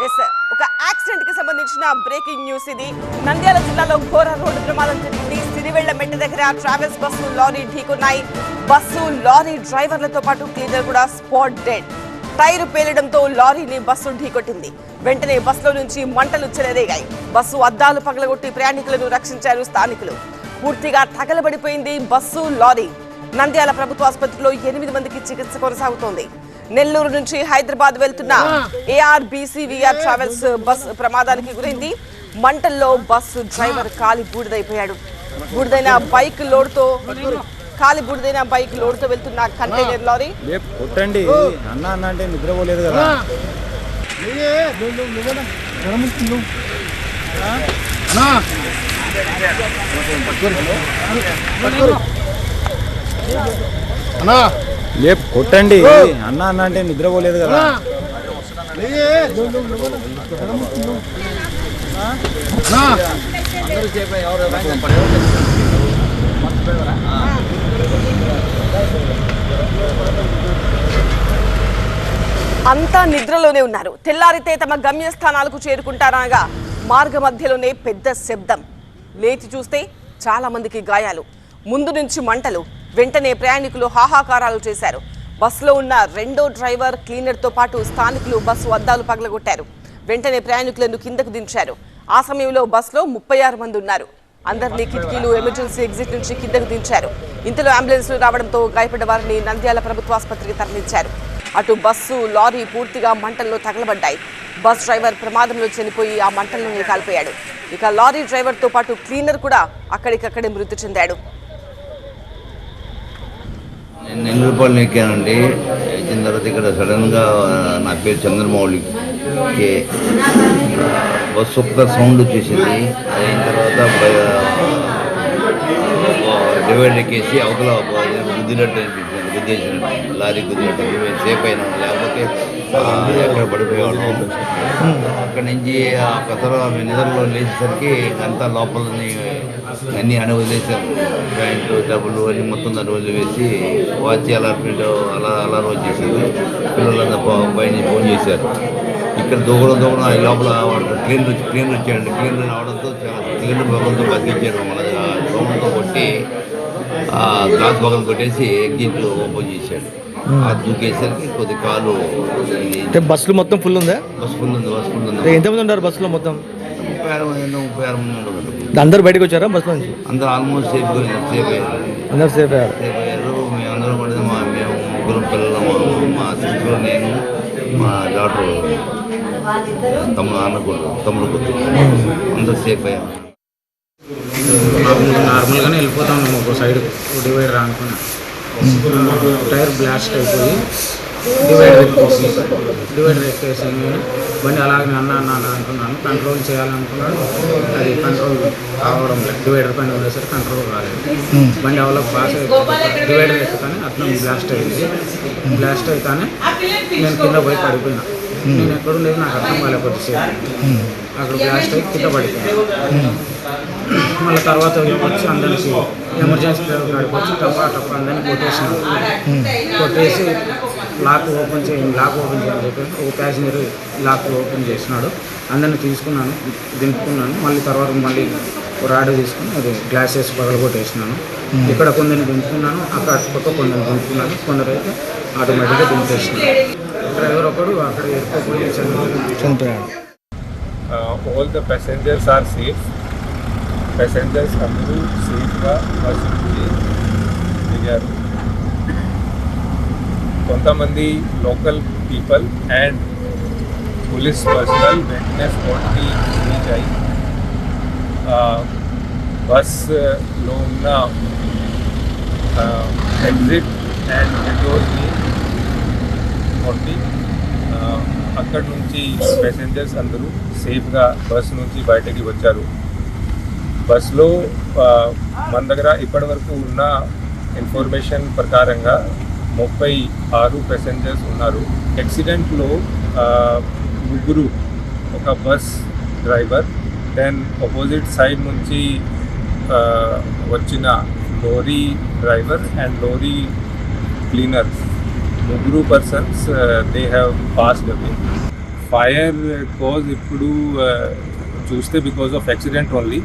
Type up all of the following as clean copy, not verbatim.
ఒక యాక్సిడెంట్ కి సంబంధించిన బ్రేకింగ్ న్యూస్ ఇది. నంద్యాల జిల్లాలో ఘోర రోడ్డు ప్రమాదం జరిగింది. సిరివెళ్ల మెట్ట దగ్గర ట్రావెల్స్ బస్సు లారీ ఢీకొన్నాయి. బస్సు లారీ డ్రైవర్లతో పాటు క్లీనర్ కూడా స్పాట్ డెడ్. టైరు పేలడంతో లారీని బస్సు ఢీకొట్టింది. వెంటనే బస్సులో నుంచి మంటలు చెలరేగాయి. బస్సు అద్దాలు పగలగొట్టి ప్రయాణికులను రక్షించారు స్థానికులు. పూర్తిగా తగలబడిపోయింది బస్సు లారీ. నంద్యాల ప్రభుత్వ ఆసుపత్రిలో 8 మందికి చికిత్స కొనసాగుతోంది. నెల్లూరు నుంచి హైదరాబాద్ వెళ్తున్న ARBCVR ట్రావెల్స్ బస్ ప్రమాదానికి గురైంది. మంటల్లో బస్సు డ్రైవర్ కాలి బూడిదైపోయాడు. బూడిదైన బైక్ లోడ్తో వెళ్తున్న కంటైనర్ లారీ కొట్టండి అన్న అన్న అంటే నిద్రపోలేదు కదా. లేపు కొట్టండి అన్న అన్న అంటే నిద్రపోలేదు కదా. అంతా నిద్రలోనే ఉన్నారు. తెల్లారితే తమ గమ్యస్థానాలకు చేరుకుంటారనగా మార్గ మధ్యలోనే పెద్ద శబ్దం. లేచి చూస్తే చాలా మందికి గాయాలు. ముందు నుంచి మంటలు. వెంటనే ప్రయాణికులు హాహాకారాలు చేశారు. బస్సులో ఉన్న రెండో డ్రైవర్, క్లీనర్తో పాటు స్థానికులు బస్సు అద్దాలు పగలగొట్టారు. వెంటనే ప్రయాణికులను కిందకు దించారు. ఆ సమయంలో బస్సులో 36 మంది ఉన్నారు. అందరినీ కిటికీలు, ఎమర్జెన్సీ ఎగ్జిట్ నుంచి కిందకు దించారు. ఇంతలో అంబులెన్స్లు రావడంతో గాయపడ్డ వారిని నంద్యాల ప్రభుత్వ ఆసుపత్రికి తరలించారు. అటు బస్సు, లారీ పూర్తిగా మంటల్లో తగలబడ్డాయి. బస్ డ్రైవర్ ప్రమాదంలో చనిపోయి ఆ మంటల్లోనే కాలిపోయాడు. ఇక లారీ డ్రైవర్తో పాటు క్లీనర్ కూడా అక్కడికక్కడే మృతి చెందాడు. నేను నెల్లూరుపాలెం ఎక్కానండి. ఎక్కిన తర్వాత ఇక్కడ సడన్గా నా పేరు చంద్రమౌళి కే బస్సు ఒక్క సౌండ్ వచ్చేసింది. అయిన తర్వాత డివైడర్ ఎక్కేసి అవతల గుద్దినట్టు అనిపించింది. గుద్దేసినట్టు లారీ గుద్దినట్టు సేఫ్ అయినా, లేకపోతే ఎక్కడ పడిపోయేవాళ్ళం. అక్కడి నుంచి ఆ కథలో నిద్రలో లేచేసరికి అంతా లోపలని అన్నీ అని వదిలేసాను. ప్యాంటు, డబ్బులు అన్నీ మొత్తం దాన్ని వదిలివేసి వాచ్ అలా వచ్చేసింది. పిల్లలంతా పైన ఫోన్ చేశారు. ఇక్కడ దూకడం ఆ లోపల క్లీనర్ వచ్చాడండి. క్లీనర్ రావడంతో క్లీనర్ బొమ్మలతో బతికించాడు. మళ్ళీ బొమ్మలతో కొట్టి గ్లాస్ బొమ్మలు కొట్టేసి ఎగ్జిట్ ఓపెన్ చేశాడు. అది దూకేసరికి కొద్ది కాలు. బస్సులు మొత్తం ఫుల్ ఉందా? బస్సు ఫుల్ ఉంది. ఎంతమంది ఉన్నారు బస్సులో? మొత్తం 36 మంది ఉన్నారు. అందరూ బయటకు వచ్చారా బస్సు నుంచి? అందరూ ఆల్మోస్ట్ సేఫ్ అయ్యారు. అందరూ సేఫ్ అయ్యారు. మేమందరం కూడా మేము 3 పిల్లలు, మా సిస్టర్, నేను, మా డాక్టర్, తమ్ముడు కొద్ది అందరూ సేఫ్ అయ్యాము. నార్మల్గానే వెళ్ళిపోతాం మేము ఒక సైడ్ డివైడర్ అనుకున్నాం. టైర్ బ్లాస్ట్ అయిపోయి డివైడర్ ఎక్కేసి నేను బండి అలాగే అన్న అనుకున్నాను. కంట్రోల్ చేయాలనుకున్నాను. అది కంట్రోల్ కావడం లేదు. డివైడర్ పైన ఉండేసరికి కంట్రోల్ రాలేదు. బండి అవలో పాస్ డివైడర్ ఎక్కుతానే అట్లా బ్లాస్ట్ అయింది. బ్లాస్ట్ అయితేనే నేను కింద పోయి పడిపోయినా. నేను ఎక్కడూ లేదు, నాకు అర్థం కాలేదు. కొద్దిసేపు అక్కడ బ్లాస్ట్ అయ్యి కింద పడిపోయాను. మళ్ళీ తర్వాత వచ్చి అందరికి ఎమర్జెన్సీ కాడికి వచ్చి టప్పా అందరినీ కొట్టేసి లాక్ ఓపెన్ చేయని చెప్పి ఒక ప్యాసింజర్ లాక్ ఓపెన్ చేసినాడు. అందరిని తీసుకున్నాను, దింపుకున్నాను. మళ్ళీ రాడ్ తీసుకుని అది గ్లాసెస్ పగలగొట్టేసినాను. ఇక్కడ కొందరిని దింపుకున్నాను, అక్కడ పక్క కొందరిని దింపుకున్నాను. కొందరైతే ఆటోమేటిక్గా దింపేసినాను. డ్రైవర్ ఒకడు అక్కడ ఎయిర్పోర్ట్ చనిపోయాడు. All the passengers are safe. Passengers అందరూ సేఫ్గా బస్సు నుంచి దిగారు. కొంతమంది local people and police personnel వెంటనే స్పాట్కి రీచ్ అయ్యి బస్లో ఉన్న ఎగ్జిట్ అండ్ విండోస్ని కొట్టి అక్కడి నుంచి ప్యాసింజర్స్ అందరూ సేఫ్గా బస్సు నుంచి బయటకి వచ్చారు. బస్సులో మన దగ్గర ఇప్పటి వరకు ఉన్న ఇన్ఫర్మేషన్ ప్రకారంగా 36 ప్యాసింజర్స్ ఉన్నారు. యాక్సిడెంట్లో 3, ఒక bus driver, then opposite side నుంచి వచ్చిన lorry driver and lorry cleaner. 3 persons they have passed away. Fire cause ఇప్పుడు చూస్తే because of accident only,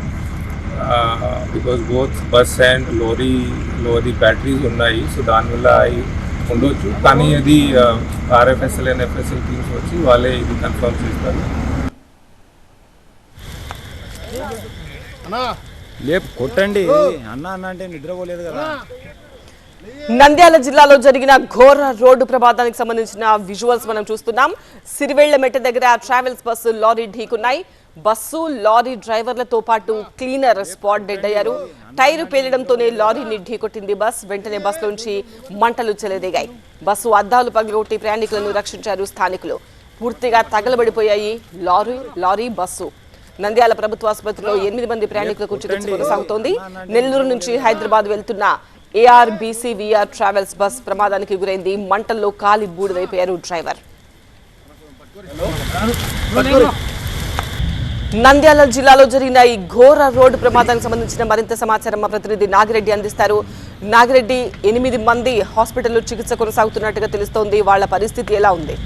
because both bus and lorry batteries ఉన్నాయి, సో దానివల్ల ఉండొచ్చు. కానీ అది ఆర్ఎఫ్ఎస్ఎల్ అండ్ ఎఫ్ఎస్ఎల్ టీమ్స్ వచ్చి వాళ్ళే ఇది కన్ఫర్మ్ చేస్తారు. లేపు కొట్టండి అన్న అన్న అంటే నిద్రపోలేదు కదా. నంద్యాల జిల్లాలో జరిగిన ఘోర రోడ్డు ప్రమాదానికి సంబంధించిన విజువల్స్ మనం చూస్తున్నాం. సిరివెళ్లమెట్ట దగ్గర ట్రావెల్స్ బస్సు లారీ ఢీకున్నాయి. బస్సు లారీ డ్రైవర్లతో పాటు క్లీనర్ స్పాట్ డెడ్ అయ్యారు. టైరు పేలడంతోనే లారీని ఢీకొట్టింది బస్. వెంటనే బస్ నుంచి మంటలు చెలరేగాయి. బస్సు అద్దాలు పగలగొట్టి ప్రయాణికులను రక్షించారు స్థానికులు. పూర్తిగా తగలబడిపోయాయి లారీ బస్సు. నంద్యాల ప్రభుత్వ ఆసుపత్రిలో 8 మంది ప్రయాణికులకు చికిత్స కొనసాగుతోంది. నెల్లూరు నుంచి హైదరాబాద్ వెళ్తున్న ARBCVR ట్రావెల్స్ బస్ ప్రమాదానికి గురైంది. మంటల్లో కాలి బూడిదైపోయారు డ్రైవర్. నంద్యాల జిల్లాలో జరిగిన ఈ ఘోర రోడ్డు ప్రమాదానికి సంబంధించిన మరింత సమాచారం మా ప్రతినిధి నాగిరెడ్డి అందిస్తారు. నాగిరెడ్డి, 8 మంది హాస్పిటల్లో చికిత్స కొనసాగుతున్నట్టుగా తెలుస్తోంది. వాళ్ళ పరిస్థితి ఎలా ఉంది?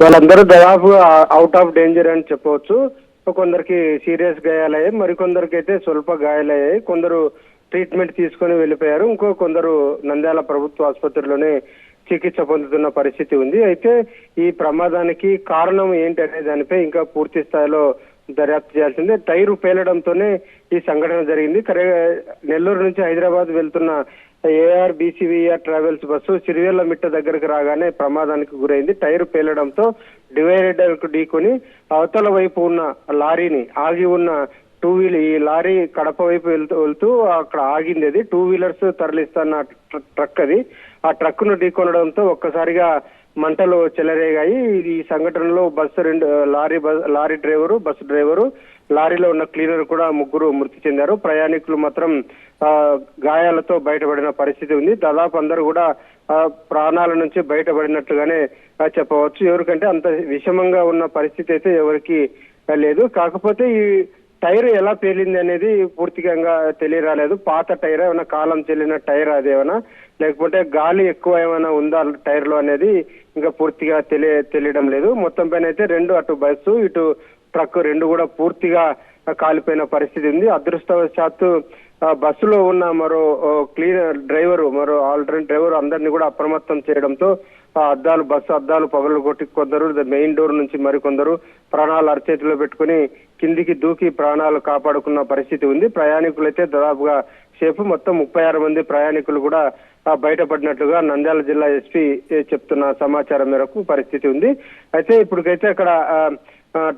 వాళ్ళందరూ దాదాపు అవుట్ ఆఫ్ డేంజర్ అని చెప్పవచ్చు. కొందరికి సీరియస్ గాయాలయ్యాయి, మరికొందరికి అయితే స్వల్ప గాయాలయ్యాయి. కొందరు ట్రీట్మెంట్ తీసుకొని వెళ్ళిపోయారు. కొందరు నంద్యాల ప్రభుత్వ ఆసుపత్రిలోనే చికిత్స పొందుతున్న పరిస్థితి ఉంది. అయితే ఈ ప్రమాదానికి కారణం ఏంటి అనే దానిపై ఇంకా పూర్తి స్థాయిలో దర్యాప్తు చేయాల్సిందే. టైరు పేలడంతోనే ఈ సంఘటన జరిగింది. నెల్లూరు నుంచి హైదరాబాద్ వెళ్తున్న ARBCVR ట్రావెల్స్ బస్సు సిరివెళ్లమిట్ట దగ్గరకు రాగానే ప్రమాదానికి గురైంది. టైరు పేలడంతో డివైడర్ కు ఢీకొని అవతల వైపు ఉన్న లారీని, ఆగి ఉన్న ఈ లారీ కడప వైపు వెళ్తూ అక్కడ ఆగింది. అది 2 వీలర్స్ తరలిస్తున్న ట్రక్ అది. ఆ ట్రక్ ను ఢీకొనడంతో ఒక్కసారిగా మంటలు చెలరేగాయి. ఈ సంఘటనలో లారీ డ్రైవరు, బస్సు డ్రైవరు, లారీలో ఉన్న క్లీనర్ కూడా ముగ్గురు మృతి చెందారు. ప్రయాణికులు మాత్రం గాయాలతో బయటపడిన పరిస్థితి ఉంది. దాదాపు అందరూ కూడా ప్రాణాల నుంచి బయటపడినట్లుగానే చెప్పవచ్చు. ఎవరికంటే అంత విషమంగా ఉన్న పరిస్థితి అయితే ఎవరికి లేదు. కాకపోతే ఈ టైర్ ఎలా పేలింది అనేది పూర్తిగా తెలియరాలేదు. పాత టైర్ ఏమైనా, కాలం చెల్లిన టైర్ అదేమైనా, లేకపోతే గాలి ఎక్కువ ఏమైనా ఉందా టైర్ లో అనేది ఇంకా పూర్తిగా తెలియడం లేదు. మొత్తం పైన అయితే అటు బస్సు ఇటు ట్రక్ కూడా పూర్తిగా కాలిపోయిన పరిస్థితి ఉంది. అదృష్టవశాత్తు బస్సులో ఉన్న మరో క్లీనర్ డ్రైవరు, మరో ఆల్టర్నేట్ డ్రైవర్ అందరినీ కూడా అప్రమత్తం చేయడంతో బస్సు అద్దాలు పగలగొట్టి కొందరు మెయిన్ డోర్ నుంచి మరికొందరు ప్రాణాలు అరచేతిలో పెట్టుకుని కిందికి దూకి ప్రాణాలు కాపాడుకున్న పరిస్థితి ఉంది. ప్రయాణికులైతే దాదాపుగా మొత్తం 36 మంది ప్రయాణికులు కూడా బయటపడినట్లుగా నంద్యాల జిల్లా ఎస్పీ చెప్తున్న సమాచారం మేరకు పరిస్థితి ఉంది. అయితే ఇప్పటికైతే అక్కడ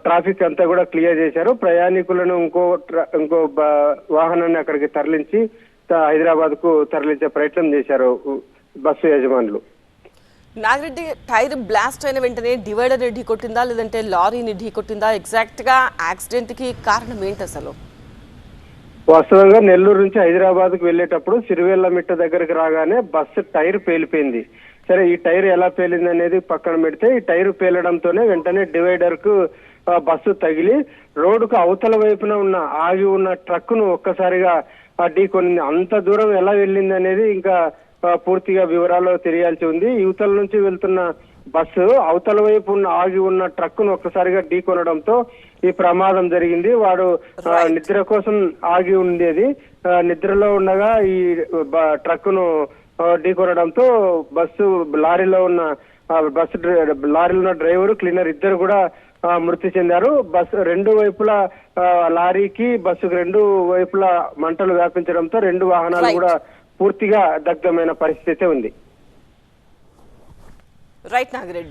ట్రాఫిక్ అంతా కూడా క్లియర్ చేశారు. ప్రయాణికులను ఇంకో వాహనాన్ని అక్కడికి తరలించి హైదరాబాద్ కు తరలించే ప్రయత్నం చేశారు బస్సు యజమానులు. నాగిరెడ్డి, టైర్ బ్లాస్ట్ అయిన వెంటనే డివైడర్ ఢీ కొట్టిందా లేదంటే లారీని ఢీ కొట్టిందా? ఎగ్జాక్ట్ గా యాక్సిడెంట్ కి కారణం ఏంటి అసలు? వాస్తవంగా నెల్లూరు నుంచి హైదరాబాద్ కు వెళ్లేటప్పుడు సిరివెళ్లమిట్ట దగ్గరికి రాగానే బస్సు టైర్ పేలిపోయింది. సరే, ఈ టైర్ ఎలా పేలింది అనేది పక్కన పెడితే ఈ టైర్ పేలడంతోనే వెంటనే డివైడర్ కు బస్సు తగిలి రోడ్డుకు అవతల వైపున ఆగి ఉన్న ట్రక్ ను ఒక్కసారిగా ఢీకొనింది. అంత దూరం ఎలా వెళ్ళింది అనేది ఇంకా పూర్తిగా వివరాలు తెలియాల్సి ఉంది. యువతల నుంచి వెళ్తున్న బస్సు అవతల వైపు ఆగి ఉన్న ట్రక్ ను ఒక్కసారిగా ఢీకొనడంతో ఈ ప్రమాదం జరిగింది. వాడు నిద్ర కోసం ఆగి ఉండేది. నిద్రలో ఉండగా ఈ ట్రక్ ను ఢీకొనడంతో లారీలో ఉన్న డ్రైవరు, క్లీనర్ ఇద్దరు కూడా మృతి చెందారు. బస్సు 2 వైపులా లారీకి బస్సుకు 2 వైపులా మంటలు వ్యాపించడంతో 2 వాహనాలు కూడా పూర్తిగా దగ్ధమైన పరిస్థితి ఉంది. రైట్ నాగిరెడ్డి.